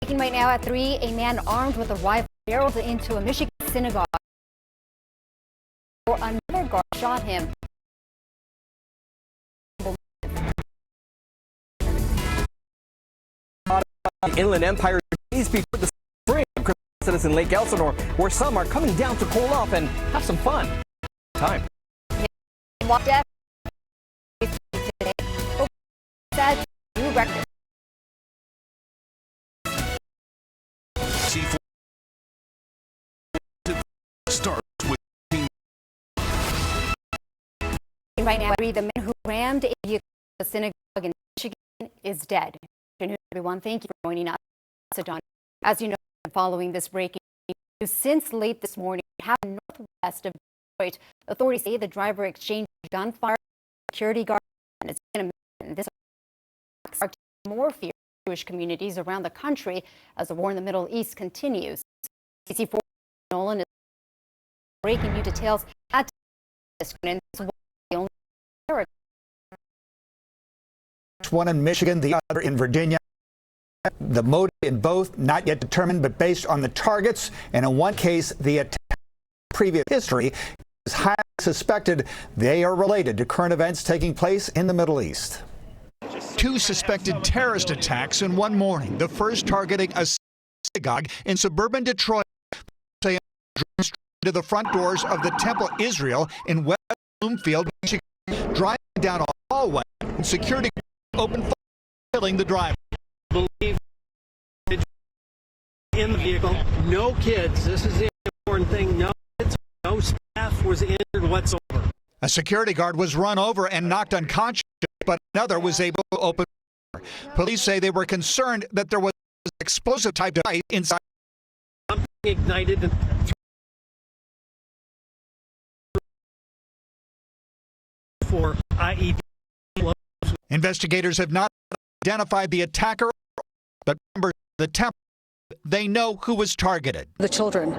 Breaking right now at 3, a man armed with a rifle barreled into a Michigan synagogue. Another guard shot him. The Inland Empire days before the spring of Christmas in Lake Elsinore, where some are coming down to cool off and have some fun. Time. Today, set new record. NBC4 starts with Right now, the man who rammed a vehicle at a synagogue in Michigan is dead. Good afternoon, everyone. Thank you for joining us. As you know, following this breaking news, since late this morning, happened northwest of Detroit. Authorities say the driver exchanged gunfire with a security guard, and it's been a minute. This sparked more fear in Jewish communities around the country as the war in the Middle East continues. NBC4 Nolan is breaking new details at this one. One in Michigan, the other in Virginia. The motive in both not yet determined, but based on the targets, and in one case, the previous history is highly suspected they are related to current events taking place in the Middle East. Two suspected terrorist attacks in one morning. The first targeting a synagogue in suburban Detroit, to the front doors of the Temple Israel in West Bloomfield, Michigan, driving down a hallway, and security opened fire, killing the driver. Believe in the vehicle, no kids. This is the important thing. No kids, no staff was injured whatsoever. A security guard was run over and knocked unconscious, but another was able to open fire. Police say they were concerned that there was an explosive type device inside. Something ignited for IED. Investigators have not identified the attacker, but members of the temple, they know who was targeted. The children.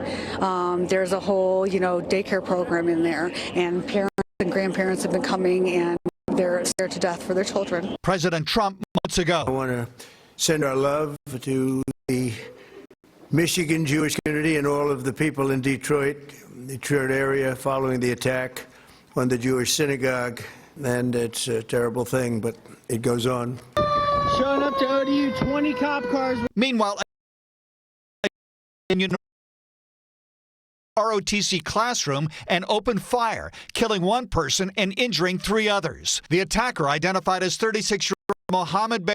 There's a whole, daycare program in there, and parents and grandparents have been coming, and they're scared to death for their children. President Trump months ago. I want to send our love to the Michigan Jewish community and all of the people in Detroit area following the attack on the Jewish synagogue. And it's a terrible thing, but it goes on. Showing up to ODU, 20 cop cars. Meanwhile, in ROTC classroom and opened fire, killing one person and injuring 3 others. The attacker, identified as 36-year-old Mohammed Bey,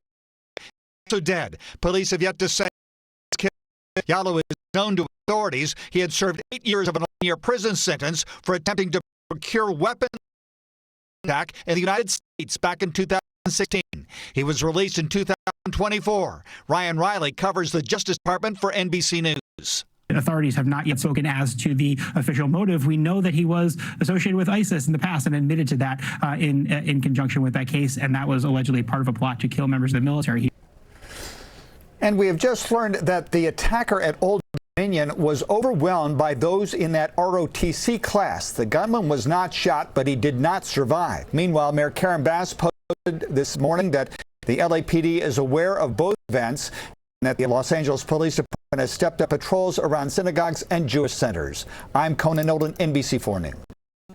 also dead. Police have yet to say Yalo is known to authorities. He had served 8 years of an 11-year prison sentence for attempting to procure weapons attack in the United States back in 2016. He was released in 2024. Ryan Riley covers the Justice Department for NBC News. Authorities have not yet spoken as to the official motive. We know that he was associated with ISIS in the past and admitted to that in conjunction with that case, and that was allegedly part of a plot to kill members of the military. And we have just learned that the attacker at Old Dominion was overwhelmed by those in that ROTC class. The gunman was not shot, but he did not survive. Meanwhile, Mayor Karen Bass posted this morning that the LAPD is aware of both events and that the Los Angeles Police Department has stepped up patrols around synagogues and Jewish centers. I'm Conan Nolan, NBC4 News.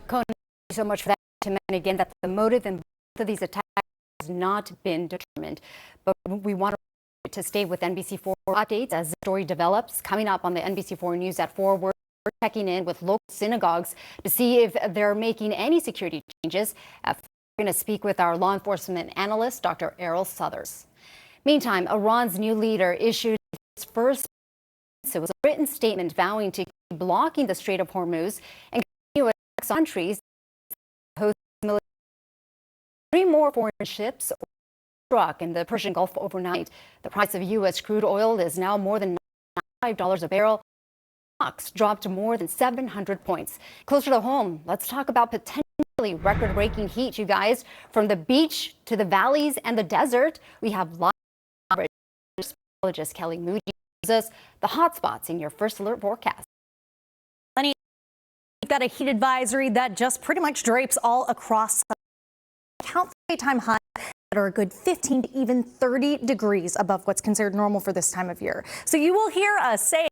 Conan, thank you so much for that. To mention again that the motive in both of these attacks has not been determined, but we want to stay with NBC4 updates as the story develops. Coming up on the NBC4 News at 4, we're checking in with local synagogues to see if they're making any security changes. We're going to speak with our law enforcement analyst, Dr. Errol Southers. Meantime, Iran's new leader issued his first written statement vowing to keep blocking the Strait of Hormuz and continue attacks on countries host military. 3 more foreign ships struck in the Persian Gulf overnight. The price of U.S. crude oil is now more than $95 a barrel. Stocks dropped more than 700 points. Closer to home, let's talk about potentially record-breaking heat, you guys. From the beach to the valleys and the desert, we have live meteorologist Kelly Moody gives us the hot spots in your first alert forecast. Lenny, we've got a heat advisory that just pretty much drapes all across. Count the daytime high that are a good 15 to even 30 degrees above what's considered normal for this time of year. So you will hear us say,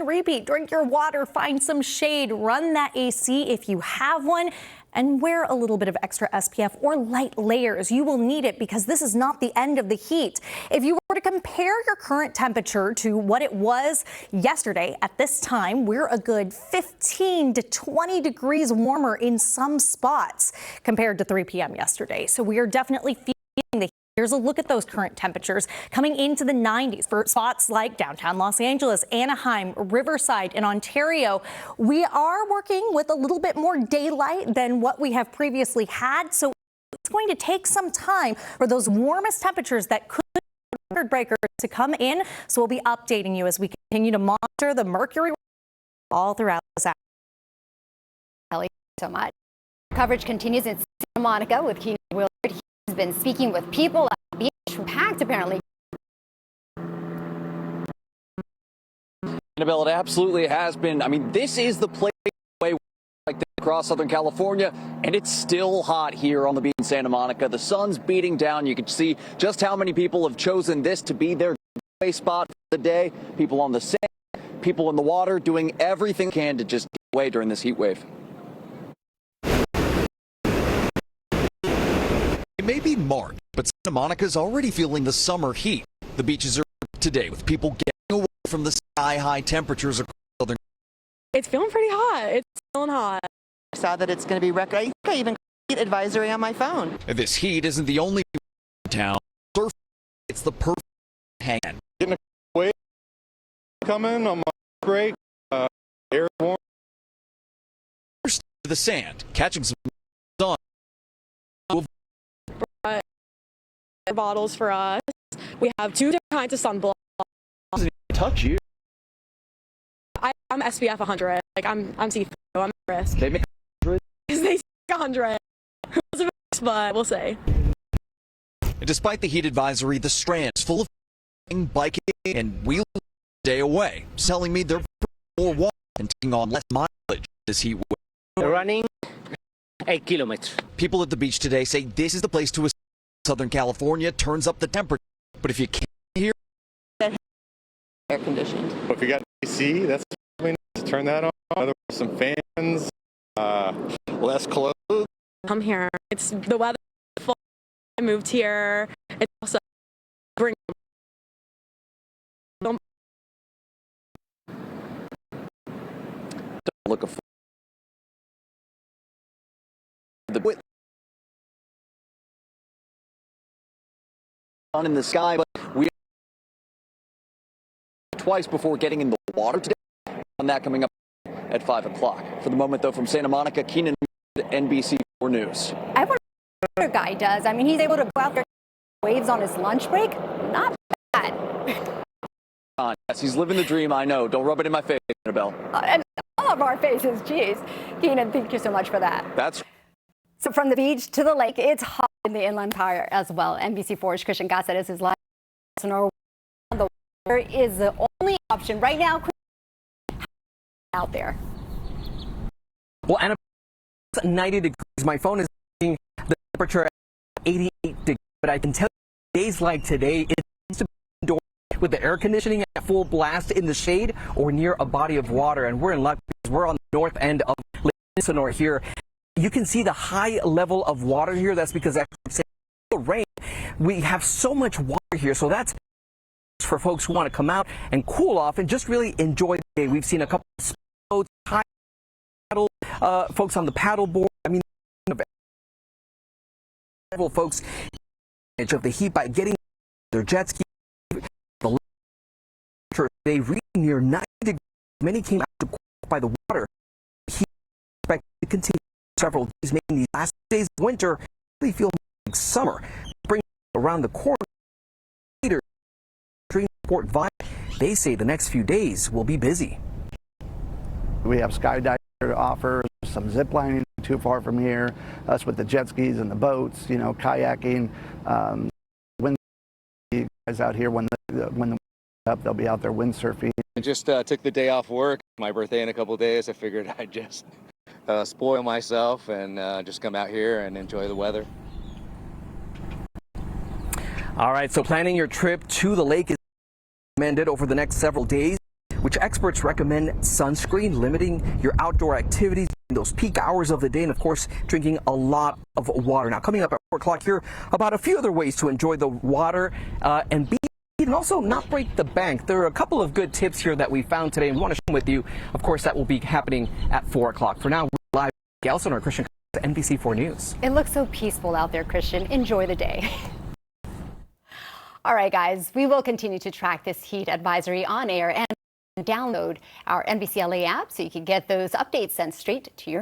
repeat, drink your water, find some shade, run that AC if you have one, and wear a little bit of extra SPF or light layers. You will need it because this is not the end of the heat. If you were to compare your current temperature to what it was yesterday at this time, we're a good 15 to 20 degrees warmer in some spots compared to 3 p.m. yesterday. So we are definitely feeling the heat. Here's a look at those current temperatures coming into the 90s for spots like downtown Los Angeles, Anaheim, Riverside, and Ontario. We are working with a little bit more daylight than what we have previously had, so it's going to take some time for those warmest temperatures that could be record breakers to come in. So we'll be updating you as we continue to monitor the mercury all throughout this hour. Kelly, so much. Coverage continues in Santa Monica with Keenan Willard. He's been speaking with people at the beach, packed apparently. Annabelle, it absolutely has been. I mean, this is the place like across Southern California, and it's still hot here on the beach in Santa Monica. The sun's beating down. You can see just how many people have chosen this to be their getaway spot for the day. People on the sand, people in the water, doing everything they can to just get away during this heat wave. It may be March, but Santa Monica's already feeling the summer heat. The beaches are today with people getting away from the sky-high temperatures across Southern. It's feeling pretty hot. It's feeling hot. I saw that it's going to be record. I think I even got heat advisory on my phone. This heat isn't the only in town. Surf, it's the perfect hang. Getting a wave coming on my break. Air warm. To the sand, catching some sun. Bottles for us. We have 2 different kinds of sunblock. Doesn't even touch you. I'm SPF 100. Like I'm see-through. I'm at risk. They make 100. They say 100. But we'll see. Despite the heat advisory, the Strand is full of biking and wheeling day away, telling me they're more walking and taking on less mileage this heat wave. Running 8 kilometers. People at the beach today say this is the place to escape. Southern California turns up the temperature, but if you can't hear, Air conditioned. If you got AC, that's probably nice to turn that on. Otherwise, some fans, less clothes. I'm here. It's the weather. I moved here. It's also bring. Don't look a the in the sky, but we twice before getting in the water today. On that coming up at 5 o'clock. For the moment, though, from Santa Monica, Keenan, NBC4 News. I wonder what the other guy does. I mean, he's able to go out there waves on his lunch break. Not bad. Yes, he's living the dream. I know. Don't rub it in my face, Annabelle. And all of our faces. Jeez, Keenan, thank you so much for that. That's. So from the beach to the lake, it's hot in the Inland Empire as well. NBC4's Christian Gossett is live. The water is the only option right now out there. Well, Anna, it's 90 degrees. My phone is seeing the temperature at 88 degrees, but I can tell you days like today, it's to be indoors with the air conditioning at full blast in the shade or near a body of water. And we're in luck because we're on the north end of Lake Elsinore here. You can see the high level of water here. That's because actually the rain. We have so much water here, so that's for folks who want to come out and cool off and just really enjoy the day. We've seen a couple of boats, paddle, folks on the paddle board. I mean, several folks of the heat by getting their jet ski. The they reached near 90 degrees. Many came out to cool by the water. Heat expected to continue several days, making these last days of winter really feel like summer. Bring around the corner. Port Vine, they say the next few days will be busy. We have skydiving to offer, some zip lining too far from here, us with the jet skis and the boats, you know, kayaking. When guys out here when the up, they'll be out there windsurfing. I just took the day off work. My birthday in a couple of days. I figured I'd just spoil myself and just come out here and enjoy the weather. All right, so planning your trip to the lake is recommended over the next several days, which experts recommend sunscreen, limiting your outdoor activities in those peak hours of the day, and of course, drinking a lot of water. Now, coming up at 4 o'clock here, about a few other ways to enjoy the water and be and also not break the bank. There are a couple of good tips here that we found today and we want to share with you. Of course, that will be happening at 4 o'clock. For now, we're live. Gelson, our Christian, NBC4 News. It looks so peaceful out there, Christian. Enjoy the day. All right, guys, we will continue to track this heat advisory on air and download our NBC LA app so you can get those updates sent straight to your